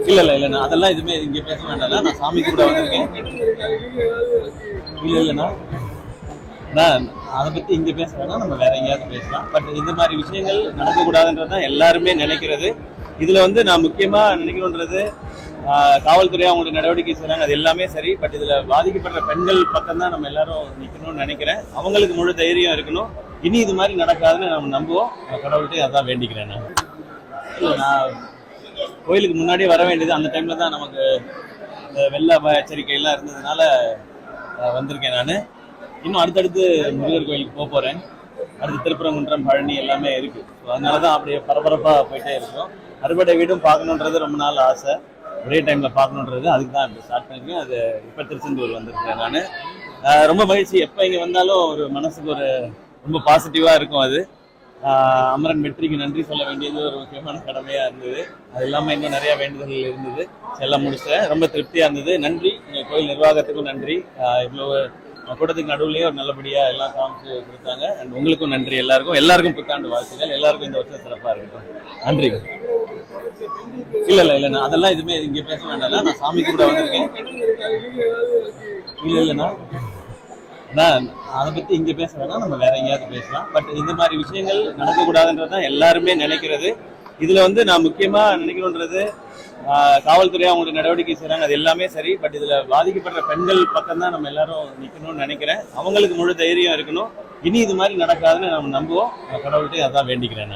இல்லண்ணா, அதெல்லாம் எதுவுமே இங்க பேச வேண்டாம். நான் சாமி கூட வந்திருக்கேன். இல்லண்ணா, நான் அதை பத்தி இங்க பேச வேணாம், நம்ம வேற எங்கேயாவது பேசலாம். பட் இந்த மாதிரி விஷயங்கள் நடக்கக்கூடாதுன்றதுதான் எல்லாருமே நினைக்கிறது. இதுல நான் முக்கியமா நினைக்கணுன்றது, காவல்துறை அவங்களுடைய நடவடிக்கை செய்றாங்க, அது எல்லாமே சரி. பட் இதுல பாதிக்கப்படுற பெண்கள் பக்கம் தான் நம்ம எல்லாரும் நிக்கணும்னு நினைக்கிறேன். அவங்களுக்கு முழு தைரியம் இருக்கணும். இனி இது மாதிரி நடக்காதுன்னு நம்ம நம்புவோம். கடவுள்கிட்ட அதான் வேண்டிக்கிறேன். நான் கோயிலுக்கு முன்னாடியே வர வேண்டியது, அந்த டைம்ல தான் நமக்கு இந்த வெள்ள எச்சரிக்கை எல்லாம் இருந்ததுனால வந்திருக்கேன். நான் இன்னும் அடுத்தடுத்து முருகர் கோயிலுக்கு போறேன். அடுத்து திருப்பரங்குன்றம், பழனி எல்லாமே இருக்கு. அதனாலதான் அப்படியே பரபரப்பா போயிட்டே இருக்கும். அறுபடை வீடும் பார்க்கணுன்றது ரொம்ப நாள் ஆசை, ஒரே டைம்ல பார்க்கணுன்றது. அதுக்கு தான் இப்படி ஸ்டார்ட் பண்ணிருக்கேன். அது இப்ப திருச்செந்தூர் வந்திருக்கேன். நான் ரொம்ப மகிழ்ச்சி. எப்ப இங்க வந்தாலும் ஒரு மனசுக்கு ஒரு ரொம்ப பாசிட்டிவா இருக்கும். அது அமரன் வெற்றிக்கு நன்றி சொல்ல வேண்டியது ஒரு முக்கியமான கடமையா இருந்தது. அது இல்லாம இன்னும் நிறைய வேண்டுதல்கள் இருந்தது, எல்லாம் முடிச்சேன். ரொம்ப திருப்தியா இருந்தது. நன்றி எங்க கோயில் நிர்வாகத்துக்கும் நன்றி. இவ்வளவு கூட்டத்துக்கு நடுவுலயே ஒரு நல்லபடியா எல்லாம் காமிச்சு கொடுத்தாங்க. அண்ட் உங்களுக்கும் நன்றி. எல்லாருக்கும் புத்தாண்டு வாழ்த்துக்கள். எல்லாருக்கும் இந்த வருஷம் சிறப்பா இருக்கட்டும். நன்றி. இல்லண்ணா, அதெல்லாம் எதுவுமே இங்க பேச வேண்டாம். நான் சாமி கூட வந்திருக்கேன். இல்லண்ணா, நான் அதை பத்தி இங்க பேச வேணாம், நம்ம வேற எங்கேயாவது பேசலாம். பட் இந்த மாதிரி விஷயங்கள் நடக்கக்கூடாதுன்றதுதான் எல்லாருமே நினைக்கிறது. இதுல நான் முக்கியமா நினைக்கணுன்றது, காவல்துறை அவங்களுடைய நடவடிக்கை செய்றாங்க, அது எல்லாமே சரி. பட் இதுல பாதிக்கப்படுற பெண்கள் பக்கம் தான் நம்ம எல்லாரும் நிக்கணும்னு நினைக்கிறேன். அவங்களுக்கு முழு தைரியம் இருக்கணும். இனி இது மாதிரி நடக்காதுன்னு நம்ம நம்புவோம். கடவுள்கிட்ட அதான் வேண்டிக்கிறேன்.